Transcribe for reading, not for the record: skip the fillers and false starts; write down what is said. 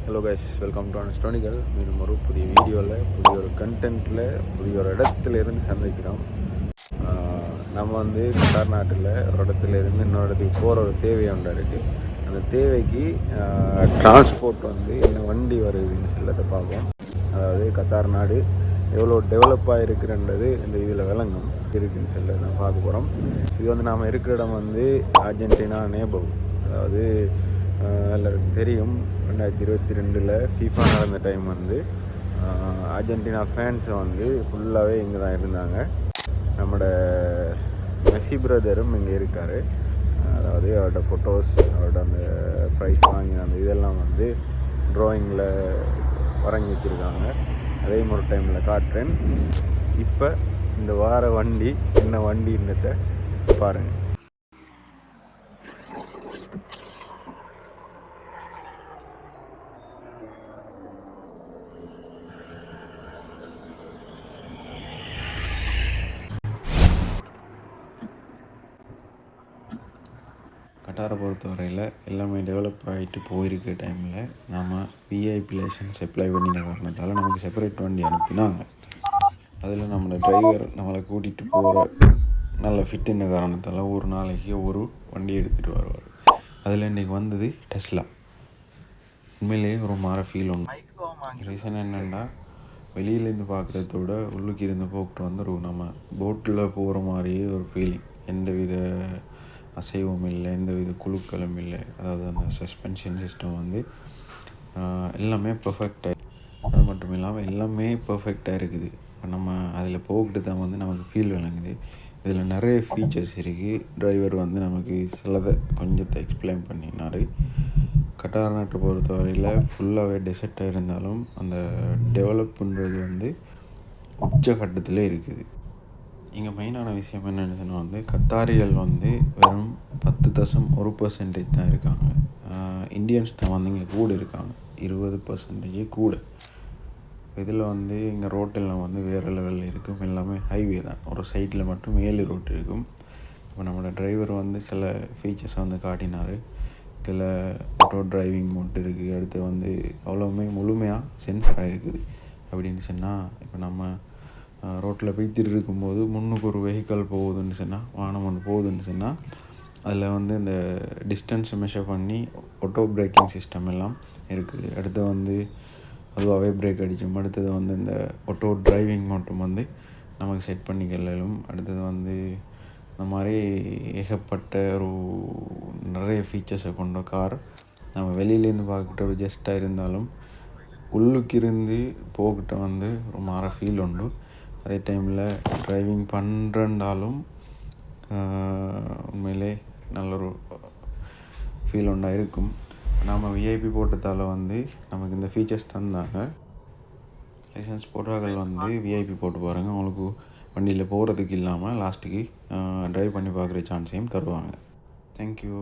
Hello guys, welcome to அனஸ்டானிக்கல். மீண்டும் ஒரு புதிய வீடியோவில் புதிய ஒரு கண்டென்ட்டில் புதிய ஒரு இடத்துல இருந்து சந்திக்கிறோம். நம்ம வந்து கத்தார் நாட்டில் ஒரு இடத்துல இருந்து இன்னொரு இடத்துக்கு போகிற ஒரு தேவை ஒன்று இருக்குது. அந்த தேவைக்கு டிரான்ஸ்போர்ட் வந்து என்ன வண்டி வருதுன்னு சொல்லதை பார்ப்போம். அதாவது கத்தார் நாடு எவ்வளோ டெவலப்பாக இருக்குன்றது இந்த இதில் விளங்கும் இருக்குதுன்னு சொல்லி நான் பார்க்க போகிறோம். இது வந்து நாம் இருக்கிற இடம் வந்து அர்ஜென்டினா நேபர். அதாவது எல்லாருக்கும் தெரியும், 2022 FIFA நடந்த டைம் வந்து அர்ஜென்டினா ஃபேன்ஸை வந்து ஃபுல்லாகவே இங்கே தான் இருந்தாங்க. நம்மளோட மெஸ்ஸி பிரதரும் இங்கே இருக்கார். அதாவது அவரோட ஃபோட்டோஸ், அவரோட அந்த ப்ரைஸ் வாங்கின அந்த இதெல்லாம் வந்து ட்ராயிங்கில் வரைஞ்சி வச்சுருக்காங்க. அதே ஒரு டைமில் காட்டுறேன். இப்போ இந்த வார வண்டி என்ன வண்டின்றதை பாருங்கள். கட்டாரை பொறுத்தவரையில் எல்லாமே டெவலப் ஆகிட்டு போயிருக்க டைமில் நாம் விஐபி லைசன்ஸ் அப்ளை பண்ணின காரணத்தால் நமக்கு செப்பரேட் வண்டி அனுப்பினாங்க. அதில் நம்மளோட டிரைவர் நம்மளை கூட்டிகிட்டு போகிற நல்ல ஃபிட்டுன்ற காரணத்தால் ஒரு நாளைக்கு ஒரு வண்டி எடுத்துகிட்டு வருவார். அதில் இன்றைக்கி வந்தது டெஸ்லா. உண்மையிலேயே ஒரு மாற ஃபீல் ஒன்று. ரீசன் என்னென்னா, வெளியிலேருந்து பார்க்குறதோட உள்ளுக்கு இருந்து போக்கிட்டு வந்து நம்ம போட்டில் போகிற மாதிரியே ஒரு ஃபீலிங். எந்தவித அசைவும் இல்லை, எந்தவித குழுக்களும் இல்லை. அதாவது அந்த சஸ்பென்ஷன் சிஸ்டம் வந்து எல்லாமே பர்ஃபெக்டாக, அது மட்டும் இல்லாமல் எல்லாமே பர்ஃபெக்டாக இருக்குது. இப்போ நம்ம அதில் போக்கிட்டு தான் வந்து நமக்கு ஃபீல் விளங்குது. இதில் நிறைய ஃபீச்சர்ஸ் இருக்குது. டிரைவர் வந்து நமக்கு சிலதை கொஞ்சத்தை எக்ஸ்பிளைன் பண்ணினார். கட்டார் நாட்டை பொறுத்தவரையில் ஃபுல்லாகவே டெசர்ட்டாக இருந்தாலும் அந்த டெவலப்புன்றது வந்து உச்சகட்டத்தில் இருக்குது. இங்கே மெயினான விஷயம் என்னென்னு சொன்னால் வந்து கத்தாரிகள் வந்து வெறும் 10% தான் இருக்காங்க. இந்தியன்ஸ் தான் வந்து இங்கே கூட இருக்காங்க, 20% கூட. இதில் வந்து இங்கே ரோட்டெல்லாம் வந்து வேறு லெவலில் இருக்கும். எல்லாமே ஹைவே தான். ஒரு சைட்டில் மட்டும் 7 ரோட் இருக்கும். இப்போ நம்மளோட டிரைவர் வந்து சில ஃபீச்சர்ஸை வந்து காட்டினார். இதில் ஆட்டோ டிரைவிங் மோட் இருக்குது. அடுத்து வந்து அவ்வளோவுமே முழுமையாக சென்சராக இருக்குது. அப்படின்னு சொன்னால், இப்போ நம்ம ரோட்டில் போய்த்திட்டு இருக்கும்போது முன்னுக்கு ஒரு வெஹிக்கல் போகுதுன்னு சொன்னால், வாகனம் ஒன்று போகுதுன்னு சொன்னால், அதில் வந்து இந்த டிஸ்டன்ஸை மெஷர் பண்ணி ஆட்டோ பிரேக்கிங் சிஸ்டம் எல்லாம் இருக்குது. அடுத்து வந்து அதுவாகவே பிரேக் அடிக்கும். அடுத்தது வந்து இந்த ஆட்டோ டிரைவிங் மட்டும் வந்து நமக்கு செட் பண்ணிக்கலாம். அடுத்தது வந்து இந்த மாதிரி ஏகப்பட்ட ஒரு நிறைய ஃபீச்சர்ஸை கொண்ட கார். நம்ம வெளியிலேருந்து பார்க்கிட்ட ஒரு ஜஸ்ட்டாக இருந்தாலும் உள்ளுக்கு இருந்து போக்கிட்ட வந்து ஒரு மாற ஃபீல் உண்டு. அதே டைமில் டிரைவிங் பண்ணுறண்டாலும் உண்மையிலே நல்ல ஒரு ஃபீல் ஒன்றா இருக்கும். நாம் விஐபி போட்டதால் வந்து நமக்கு இந்த ஃபீச்சர்ஸ் தந்தாங்க. லைசன்ஸ் போடுறார்கள் வந்து விஐபி போட்டு பாருங்கள், அவங்களுக்கு வண்டியில் போகிறதுக்கு இல்லாமல் லாஸ்ட்டுக்கு ட்ரைவ் பண்ணி பார்க்குற சான்ஸையும் தருவாங்க. தேங்க்யூ.